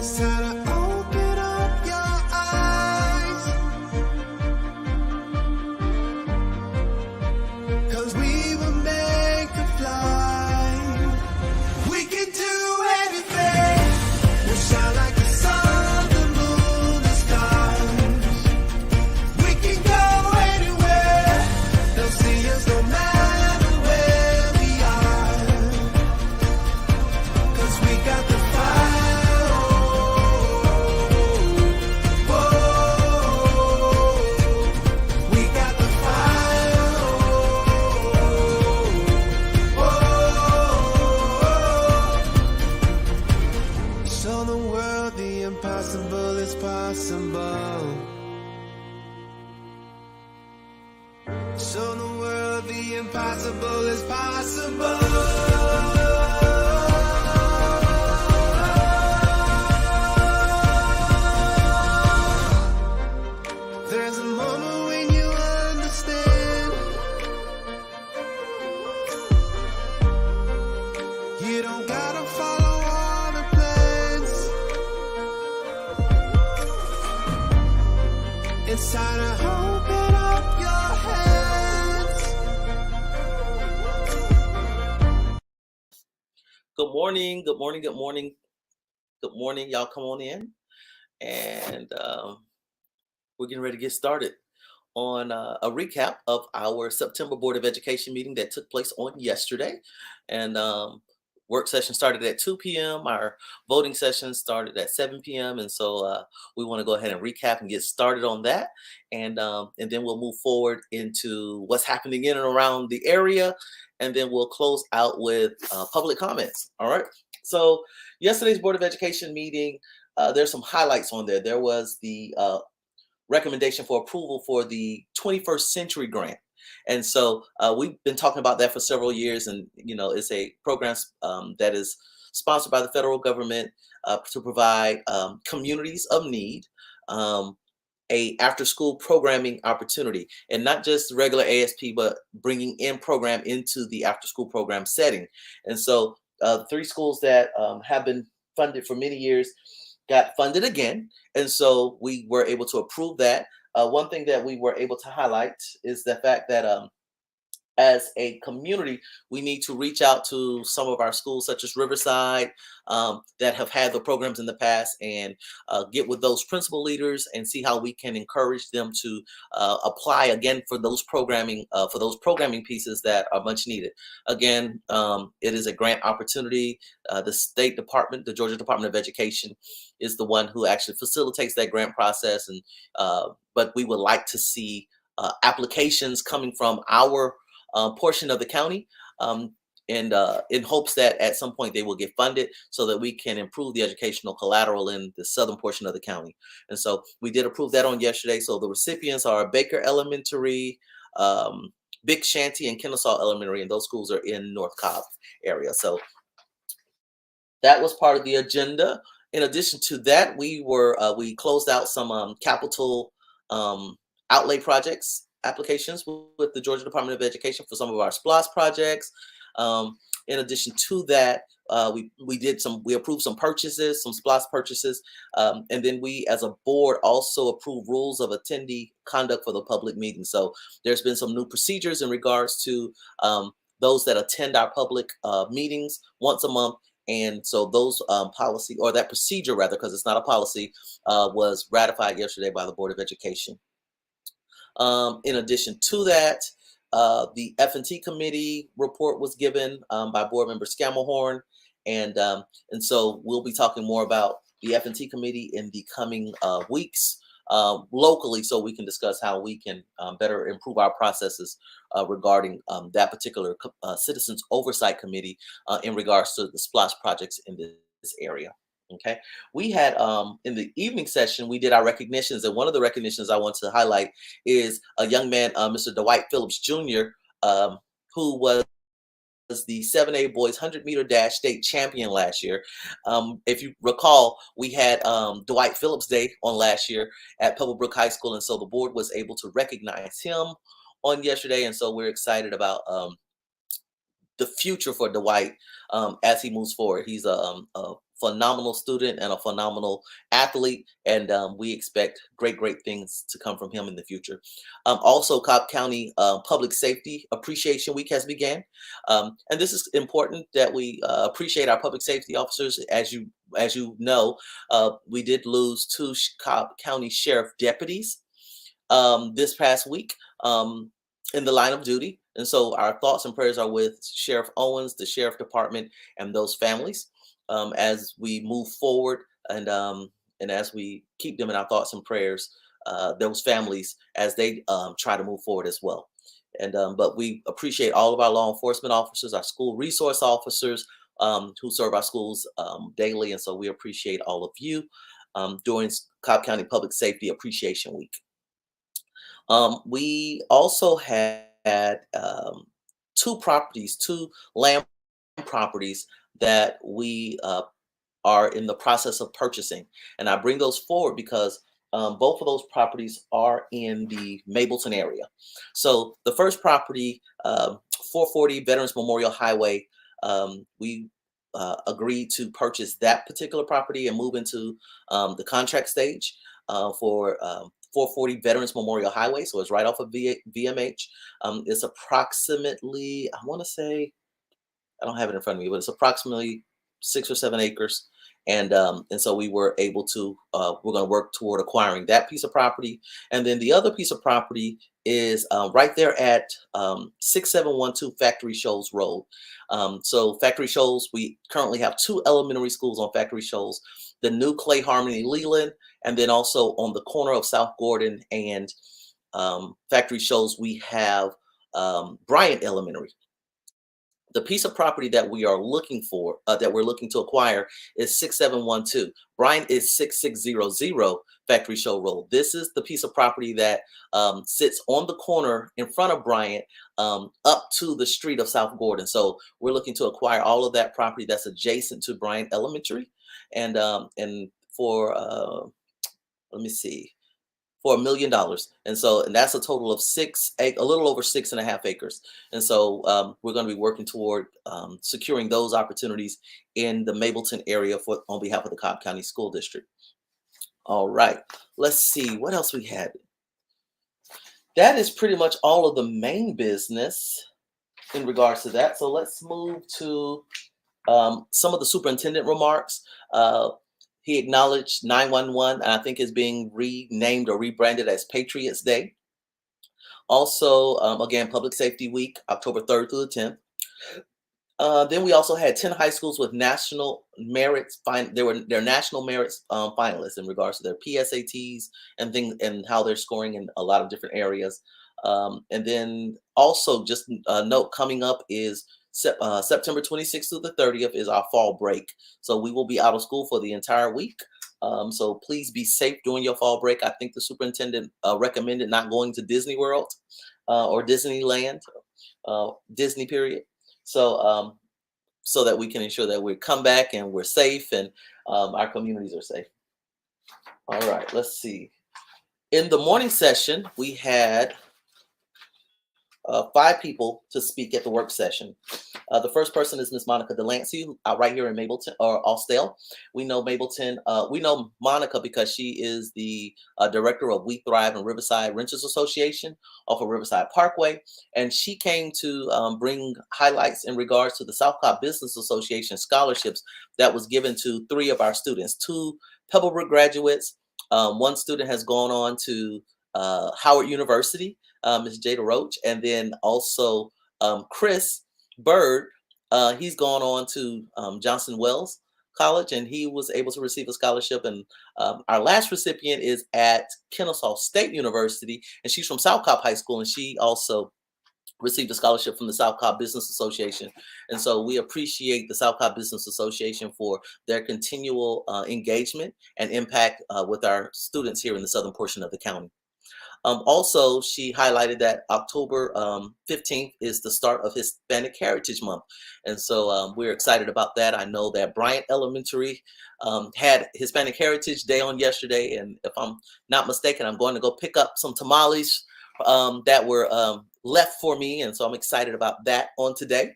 It's time to open up your eyes, 'cause we were made to fly. We can do anything. We'll shine like the sun, the moon, the stars. We can go anywhere. They'll see us no matter where we are, 'cause we got the fire. Oh, we got the fire. Oh, show the world the impossible is possible. Show the world the impossible is possible. There's a moment when you understand. You don't gotta follow all the plans. It's time to open up your hands. Good morning, good morning, good morning, good morning. Y'all come on in, and we're getting ready to get started on a recap of our September Board of Education meeting that took place on yesterday. And work session started at 2 p.m. Our voting session started at 7 p.m. And so we want to go ahead and recap and get started on that. And then we'll move forward into what's happening in and around the area. And then we'll close out with public comments. All right. So yesterday's Board of Education meeting, there's some highlights on there. There was the recommendation for approval for the 21st Century Grant. And so we've been talking about that for several years. And, you know, it's a program that is sponsored by the federal government to provide communities of need a after-school programming opportunity, and not just regular ASP, but bringing in program into the after-school program setting. And so 3 schools that have been funded for many years got funded again. And so we were able to approve that. One thing that we were able to highlight is the fact that as a community, we need to reach out to some of our schools, such as Riverside, that have had the programs in the past, and get with those principal leaders and see how we can encourage them to apply again for those programming pieces that are much needed. Again, it is a grant opportunity. The State Department, the Georgia Department of Education, is the one who actually facilitates that grant process, and but we would like to see applications coming from our portion of the county, and in hopes that at some point they will get funded so that we can improve the educational collateral in the southern portion of the county. And so we did approve that on yesterday. So the recipients are Baker Elementary, Big Shanty, and Kennesaw Elementary, and those schools are in North Cobb area. So that was part of the agenda. In addition to that, we closed out some capital outlay projects applications with the Georgia Department of Education for some of our SPLOST projects. In addition to that, we approved some purchases, some SPLOST purchases, and then we as a board also approved rules of attendee conduct for the public meeting. So there's been some new procedures in regards to those that attend our public meetings once a month. And so those policy, or that procedure rather, because it's not a policy, was ratified yesterday by the Board of Education. In addition to that, the F&T committee report was given by board member Scamelhorn, and so we'll be talking more about the F&T committee in the coming weeks locally, so we can discuss how we can better improve our processes regarding that particular citizens oversight committee in regards to the SPLOST projects in this area. Okay, we had in the evening session, we did our recognitions, and one of the recognitions I want to highlight is a young man, Mr. Dwight Phillips Jr., who was the 7A boys 100-meter dash state champion last year. If you recall, we had Dwight Phillips Day on last year at Pebblebrook High School, and so the board was able to recognize him on yesterday, and so we're excited about the future for Dwight as he moves forward. He's a phenomenal student and a phenomenal athlete, and we expect great things to come from him in the future. Also, Cobb County Public Safety Appreciation Week has began, and this is important that we appreciate our public safety officers. As you know, we did lose two Cobb County Sheriff deputies this past week in the line of duty. And so our thoughts and prayers are with Sheriff Owens, the Sheriff Department, and those families as we move forward and as we keep them in our thoughts and prayers, those families as they try to move forward as well. And but we appreciate all of our law enforcement officers, our school resource officers who serve our schools daily. And so we appreciate all of you during Cobb County Public Safety Appreciation Week. We also had two land properties that we are in the process of purchasing. And I bring those forward because both of those properties are in the Mableton area. So the first property, 440 Veterans Memorial Highway, we agreed to purchase that particular property and move into the contract stage for 440 Veterans Memorial Highway. So it's right off of VMH. It's approximately, I want to say, I don't have it in front of me, but it's approximately 6 or 7 acres. And so we were able to, we're going to work toward acquiring that piece of property. And then the other piece of property is right there at 6712 Factory Shoals Road. So Factory Shoals, we currently have 2 elementary schools on Factory Shoals, the new Clay Harmony Leland, and then also on the corner of South Gordon and Factory Shoals, we have Bryant Elementary. The piece of property that we are looking for, that we're looking to acquire, is 6712. Bryant is 6600 Factory Show Road. This is the piece of property that sits on the corner in front of Bryant up to the street of South Gordon. So we're looking to acquire all of that property that's adjacent to Bryant Elementary. And for, let me see, for $1 million. And that's a total of a little over 6.5 acres. And so we're going to be working toward securing those opportunities in the Mableton area on behalf of the Cobb County School District. All right, let's see what else we had. That is pretty much all of the main business in regards to that. So let's move to some of the superintendent remarks. He acknowledged 911, and I think is being renamed or rebranded as Patriots Day. Also, again, Public Safety Week, October 3rd through the 10th. Then we also had 10 high schools with national merits. They're national merits finalists in regards to their PSATs and things and how they're scoring in a lot of different areas. And then also just a note coming up is September 26th through the 30th is our fall break. So we will be out of school for the entire week. So please be safe during your fall break. I think the superintendent recommended not going to Disney World or Disneyland, Disney period. So so that we can ensure that we come back and we're safe and our communities are safe. All right, let's see. In the morning session, we had 5 people to speak at the work session. The first person is Miss Monica Delancey, right here in Mableton or Austell. We know Mableton. We know Monica because she is the director of We Thrive and Riverside Renters Association off of Riverside Parkway, and she came to bring highlights in regards to the South Cobb Business Association scholarships that was given to 3 of our students, 2 Pebblebrook graduates. 1 student has gone on to Howard University, Ms. Jada Roach, and then also Chris Bird. He's gone on to Johnson Wells College, and he was able to receive a scholarship. And our last recipient is at Kennesaw State University, and she's from South Cobb High School, and she also received a scholarship from the South Cobb Business Association. And so we appreciate the South Cobb Business Association for their continual engagement and impact with our students here in the southern portion of the county. Also, she highlighted that October 15th is the start of Hispanic Heritage Month. And so we're excited about that. I know that Bryant Elementary had Hispanic Heritage Day on yesterday. And if I'm not mistaken, I'm going to go pick up some tamales that were left for me. And so I'm excited about that on today.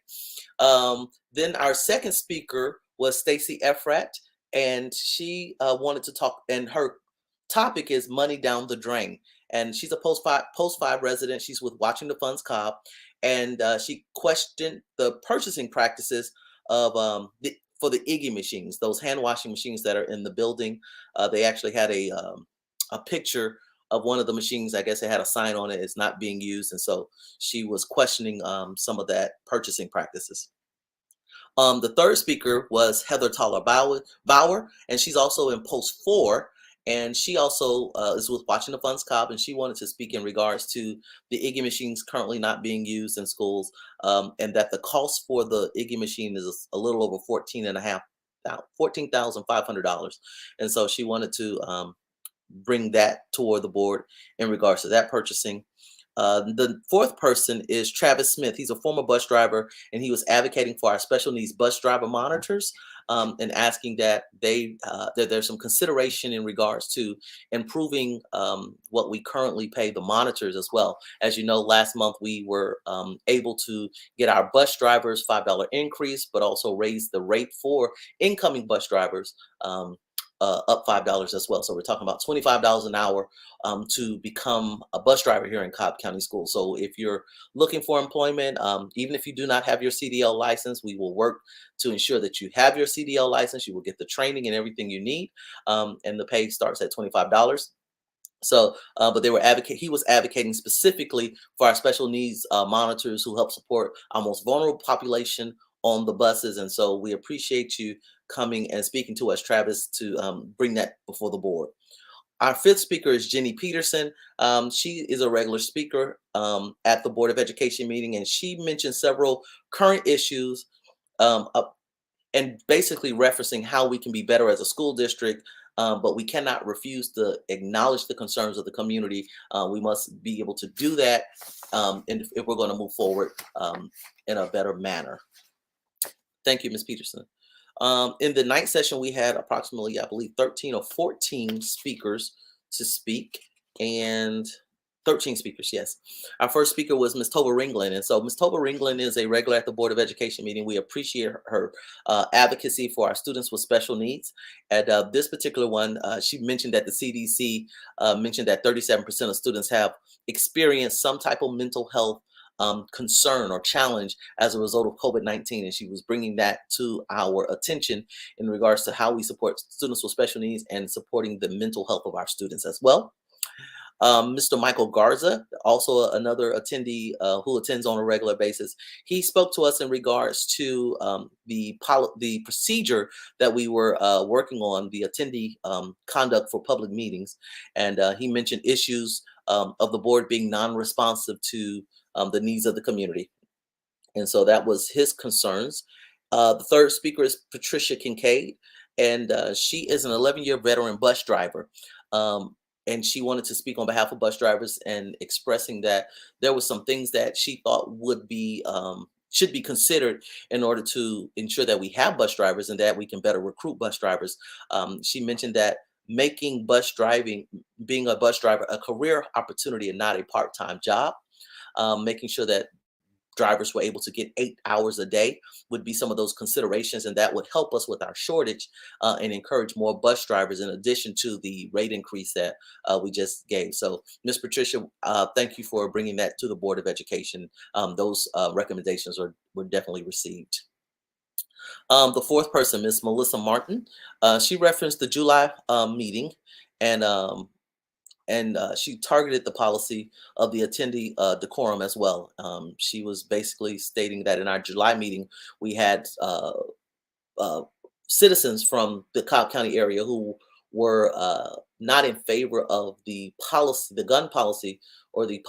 Then our second speaker was Stacy Efrat. and she wanted to talk, and her topic is money down the drain. And she's a post five resident. She's with Watching the Funds Cobb, and she questioned the purchasing practices of for the Iggy machines, those hand washing machines that are in the building. They actually had a picture of one of the machines. I guess it had a sign on it. It's not being used, and so she was questioning some of that purchasing practices. The third speaker was Heather Bauer, and she's also in Post 4. And she also is with Watching the Funds Cobb, and she wanted to speak in regards to the Iggy machines currently not being used in schools, and that the cost for the Iggy machine is a little over $14,500. And so she wanted to bring that toward the board in regards to that purchasing. The fourth person is Travis Smith. He's a former bus driver, and he was advocating for our special needs bus driver monitors, and asking that that there's some consideration in regards to improving what we currently pay the monitors as well. As you know, last month we were able to get our bus drivers $5 increase, but also raise the rate for incoming bus drivers. Up $5 as well. So we're talking about $25 an hour to become a bus driver here in Cobb County Schools. So if you're looking for employment, even if you do not have your CDL license, we will work to ensure that you have your CDL license. You will get the training and everything you need, and the pay starts at $25. So, but he was advocating specifically for our special needs monitors who help support our most vulnerable population on the buses. And so we appreciate you coming and speaking to us, Travis, to bring that before the board. Our fifth speaker is Jenny Peterson. She is a regular speaker at the Board of Education meeting, and she mentioned several current issues, and basically referencing how we can be better as a school district, but we cannot refuse to acknowledge the concerns of the community. We must be able to do that, and if we're going to move forward in a better manner. Thank you, Ms. Peterson. In the night session, we had approximately, I believe, 13 or 14 speakers to speak, and 13 speakers, yes. Our first speaker was Ms. Tova Ringland. And so Ms. Tova Ringland is a regular at the Board of Education meeting. We appreciate her advocacy for our students with special needs. At this particular one, she mentioned that the CDC mentioned that 37% of students have experienced some type of mental health concern or challenge as a result of COVID-19. And she was bringing that to our attention in regards to how we support students with special needs and supporting the mental health of our students as well. Mr. Michael Garza, also another attendee who attends on a regular basis, he spoke to us in regards to the procedure that we were working on, the attendee conduct for public meetings. And he mentioned issues of the board being non-responsive to the needs of the community. And so that was his concerns. The third speaker is Patricia Kincaid, and she is an 11-year veteran bus driver. And she wanted to speak on behalf of bus drivers and expressing that there were some things that she thought would be should be considered in order to ensure that we have bus drivers and that we can better recruit bus drivers. She mentioned that making bus driving, being a bus driver, a career opportunity and not a part-time job, making sure that drivers were able to get 8 hours a day would be some of those considerations, and that would help us with our shortage and encourage more bus drivers in addition to the rate increase that we just gave. So Ms. Patricia, thank you for bringing that to the Board of Education. Those recommendations were definitely received. The fourth person, Ms. Melissa Martin, she referenced the July meeting, and she targeted the policy of the attendee decorum as well. She was basically stating that in our July meeting, we had citizens from the Cobb County area who were not in favor of the policy, the gun policy, or the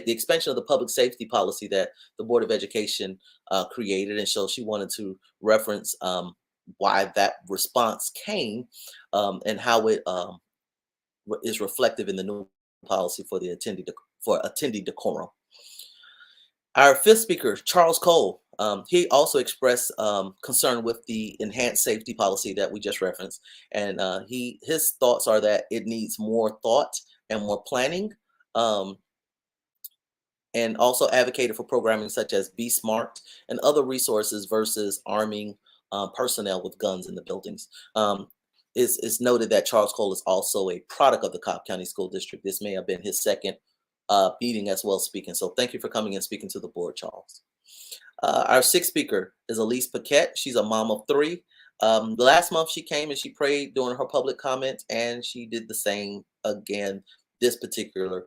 expansion of the public safety policy that the Board of Education created. And so she wanted to reference why that response came, and how it is reflective in the new policy for the attendee decorum. Our fifth speaker, Charles Cole, he also expressed concern with the enhanced safety policy that we just referenced, and his thoughts are that it needs more thought and more planning, and also advocated for programming such as Be Smart and other resources versus arming personnel with guns in the buildings. it's noted that Charles Cole is also a product of the Cobb County School District. This may have been his second meeting as well speaking. So thank you for coming and speaking to the board, Charles. Our sixth speaker is Elise Paquette. She's a mom of three. Last month she came and she prayed during her public comment, and she did the same again this particular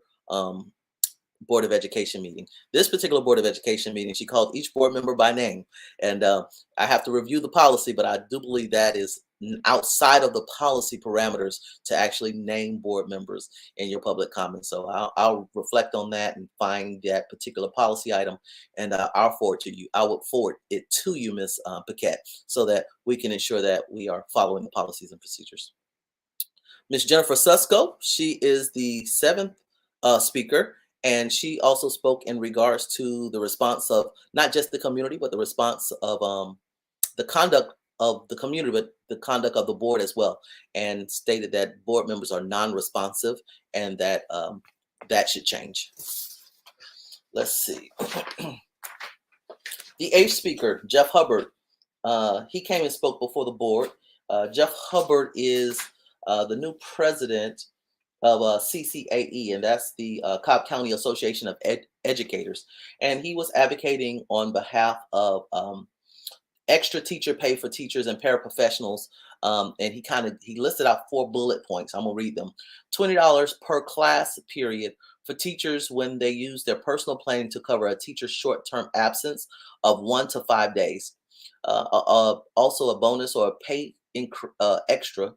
Board of Education meeting. This particular Board of Education meeting, she called each board member by name. And I have to review the policy, but I do believe that is outside of the policy parameters to actually name board members in your public comments. So I'll reflect on that and find that particular policy item, and I'll forward to you. I will forward it to you, Ms. Paquette, so that we can ensure that we are following the policies and procedures. Ms. Jennifer Susko, she is the seventh speaker. And she also spoke in regards to the response of not just the community, but the response of the conduct of the community, but the conduct of the board as well, and stated that board members are non-responsive and that that should change. Let's see. The eighth speaker, Jeff Hubbard, he came and spoke before the board. Jeff Hubbard is the new president of CCAE, and that's the Cobb County Association of Educators. And he was advocating on behalf of extra teacher pay for teachers and paraprofessionals. And he listed out 4 bullet points. I'm gonna read them. $20 per class period for teachers when they use their personal planning to cover a teacher's short-term absence of 1 to 5 days. Also a bonus or a pay extra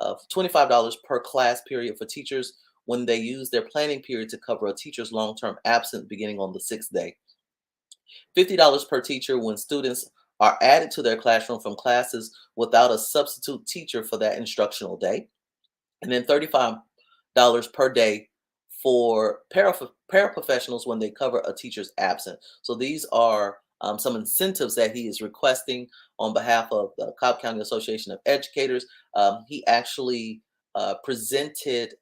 $25 per class period for teachers when they use their planning period to cover a teacher's long-term absence beginning on the 6th day. $50 per teacher when students are added to their classroom from classes without a substitute teacher for that instructional day. And then $35 per day for paraprofessionals when they cover a teacher's absence. So these are some incentives that he is requesting on behalf of the Cobb County Association of Educators. He actually presented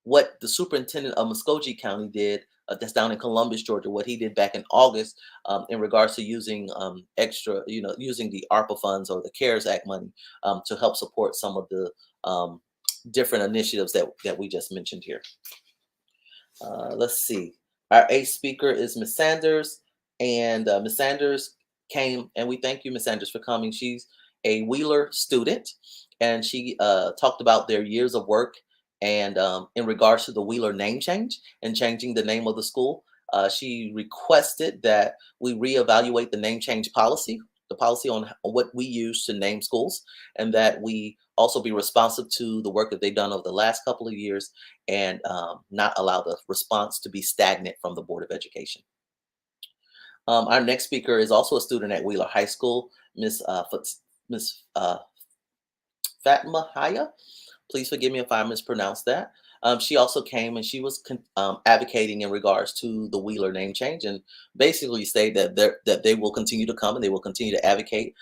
what the superintendent of Muskogee County did, that's down in Columbus, Georgia, what he did back in August in regards to using extra, using the ARPA funds or the CARES Act money to help support some of the different initiatives that we just mentioned here. Let's see. Our eighth speaker is Ms. Sanders, and Ms. Sanders came, and we thank you, Ms. Sanders, for coming. She's a Wheeler student, and she talked about their years of work and in regards to the Wheeler name change and changing the name of the school. She requested that we reevaluate the name change policy, the policy on what we use to name schools, and that we also be responsive to the work that they've done over the last couple of years and not allow the response to be stagnant from the Board of Education. Our next speaker is also a student at Wheeler High School, Ms. Fatma Haya. Please forgive me if I mispronounce that. She also came and she was advocating in regards to the Wheeler name change, and basically stated that they will continue to come and they will continue to advocate.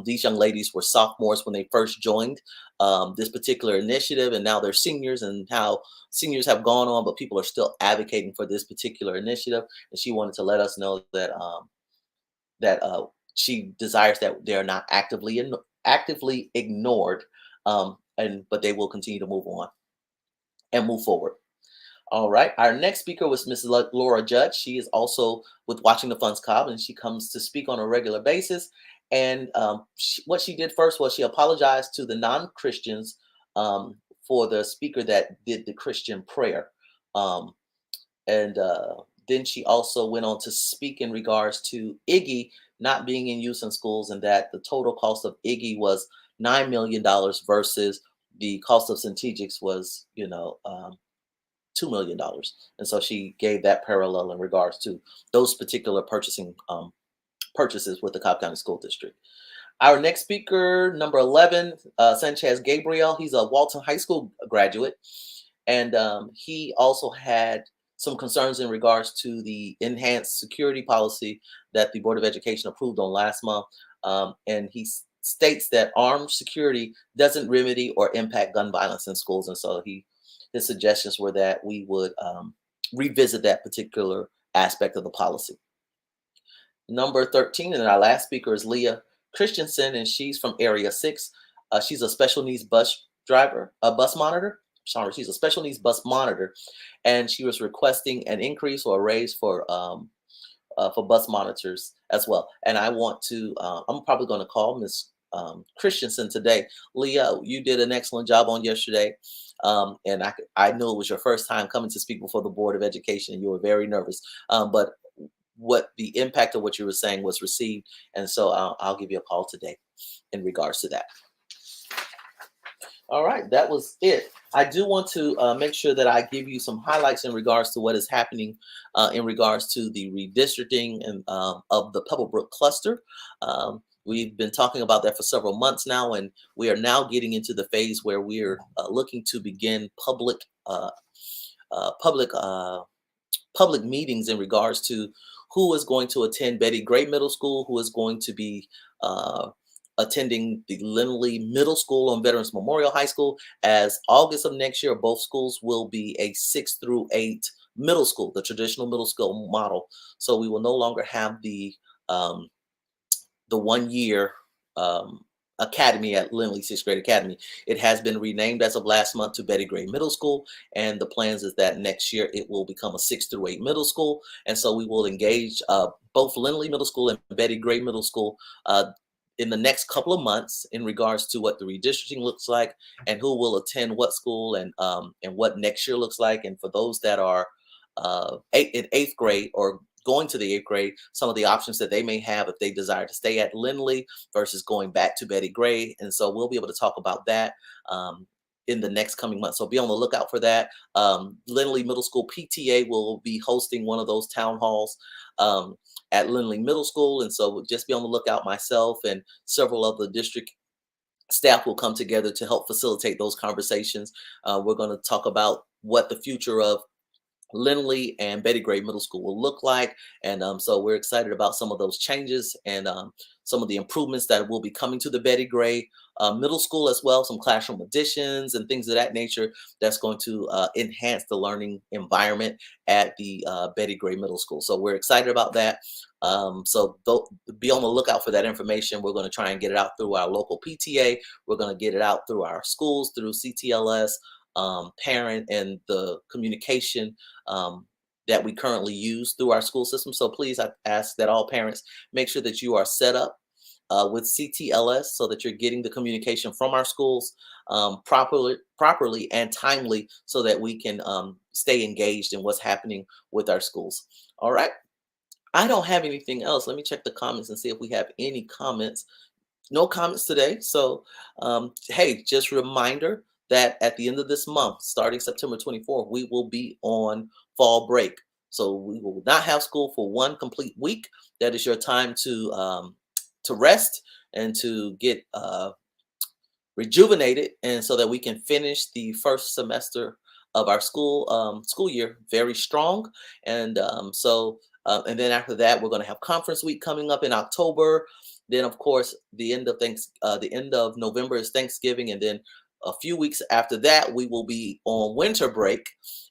These young ladies were sophomores when they first joined this particular initiative, and now they're seniors, and how seniors have gone on, but people are still advocating for this particular initiative. And she wanted to let us know that she desires that they're not actively ignored, but they will continue to move on and move forward. All right. Our next speaker was Mrs. Laura Judge. She is also with Watching the Funds Cobb, and she comes to speak on a regular basis. And what she did first was she apologized to the non-Christians for the speaker that did the Christian prayer. Then she also went on to speak in regards to IGGI not being in use in schools, and that the total cost of IGGI was $9 million versus the cost of Centegix was, $2 million. And so she gave that parallel in regards to those particular purchases with the Cobb County School District. Our next speaker, number 11, Sanchez Gabriel. He's a Walton High School graduate, and he also had some concerns in regards to the enhanced security policy that the Board of Education approved on last month. And he states that armed security doesn't remedy or impact gun violence in schools. And so his suggestions were that we would revisit that particular aspect of the policy. Number 13, and our last speaker is Leah Christensen, and she's from Area 6. She's a special needs bus driver, a bus monitor. Sorry, she's a special needs bus monitor, and she was requesting an increase or a raise for bus monitors as well. And I want to, I'm probably going to call Miss Christensen today. Leah, you did an excellent job on yesterday. And I knew it was your first time coming to speak before the Board of Education. And you were very nervous. But what the impact of what you were saying was received. And so I'll give you a call today in regards to that. All right, that was it. I do want to make sure that I give you some highlights in regards to what is happening in regards to the redistricting and of the Pebblebrook cluster. We've been talking about that for several months now, and we are now getting into the phase where we're looking to begin public meetings in regards to who is going to attend Betty Gray Middle School, who is going to be attending the Lindley Middle School on Veterans Memorial High School. As August of next year, both schools will be a 6 through 8 middle school, the traditional middle school model. So we will no longer have the 1 year academy at Lindley 6th grade academy. It has been renamed as of last month to Betty Gray Middle School, and the plans is that next year it will become a 6 through 8 middle school. And so we will engage both Lindley Middle School and Betty Gray Middle School in the next couple of months in regards to what the redistricting looks like and who will attend what school and what next year looks like. And for those that are in 8th grade or going to the 8th grade, some of the options that they may have if they desire to stay at Lindley versus going back to Betty Gray. And so we'll be able to talk about that in the next coming months. So be on the lookout for that. Lindley Middle School PTA will be hosting one of those town halls at Lindley Middle School. And so just be on the lookout. Myself and several of the district staff will come together to help facilitate those conversations. We're going to talk about what the future of Lindley and Betty Gray Middle School will look like. And so we're excited about some of those changes and some of the improvements that will be coming to the Betty Gray Middle School as well, some classroom additions and things of that nature that's going to enhance the learning environment at the Betty Gray Middle School. So we're excited about that. So be on the lookout for that information. We're going to try and get it out through our local PTA. We're going to get it out through our schools, through CTLS, parent, and the communication that we currently use through our school system. So please, I ask that all parents make sure that you are set up with CTLS so that you're getting the communication from our schools properly and timely so that we can stay engaged in what's happening with our schools. All right. I don't have anything else. Let me check the comments and see if we have any comments. No comments today. So, hey, just a reminder that at the end of this month, starting September 24th, we will be on fall break. So we will not have school for 1 complete week. That is your time to rest and to get rejuvenated, and so that we can finish the first semester of our school year very strong. And and then after that, we're going to have conference week coming up in October. Then, of course, the end of November is Thanksgiving, and then a few weeks after that, we will be on winter break.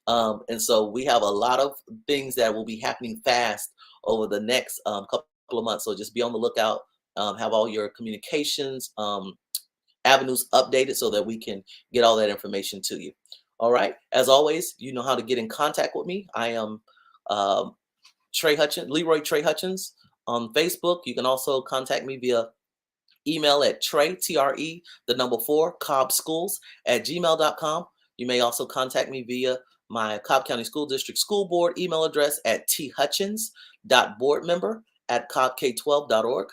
And so we have a lot of things that will be happening fast over the next couple of months. So just be on the lookout, have all your communications avenues updated so that we can get all that information to you. All right. As always, you know how to get in contact with me. I am Leroy Trey Hutchins on Facebook. You can also contact me via email at Trey, TRE, the number 4, cobbschools@gmail.com. You may also contact me via my Cobb County School District School Board email address at thutchins.boardmember@cobbk12.org.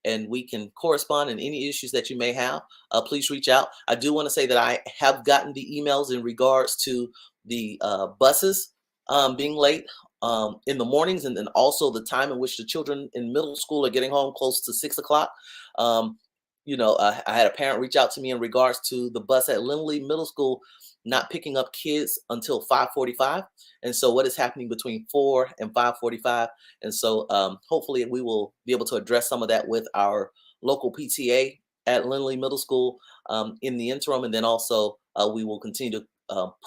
And we can correspond in any issues that you may have. Please reach out. I do want to say that I have gotten the emails in regards to the buses being late in the mornings, and then also the time in which the children in middle school are getting home close to 6 o'clock. I had a parent reach out to me in regards to the bus at Lindley Middle School not picking up kids until 5:45. And so what is happening between 4 and 5:45? And so hopefully we will be able to address some of that with our local PTA at Lindley Middle School in the interim. And then also we will continue to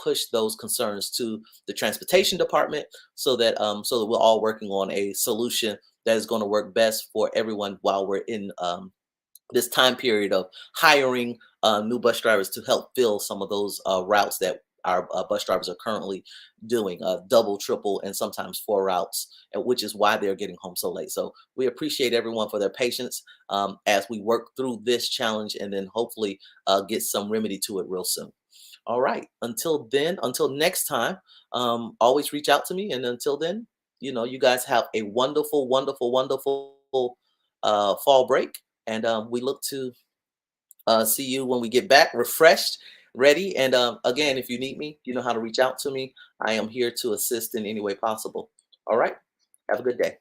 push those concerns to the transportation department so that we're all working on a solution that is going to work best for everyone while we're in this time period of hiring new bus drivers to help fill some of those routes that our bus drivers are currently doing, double, triple, and sometimes four routes, which is why they're getting home so late. So we appreciate everyone for their patience as we work through this challenge, and then hopefully get some remedy to it real soon. All right. Until then, until next time, always reach out to me. And until then, you guys have a wonderful, wonderful, wonderful fall break. And we look to see you when we get back, refreshed, ready. And again, if you need me, you know how to reach out to me. I am here to assist in any way possible. All right. Have a good day.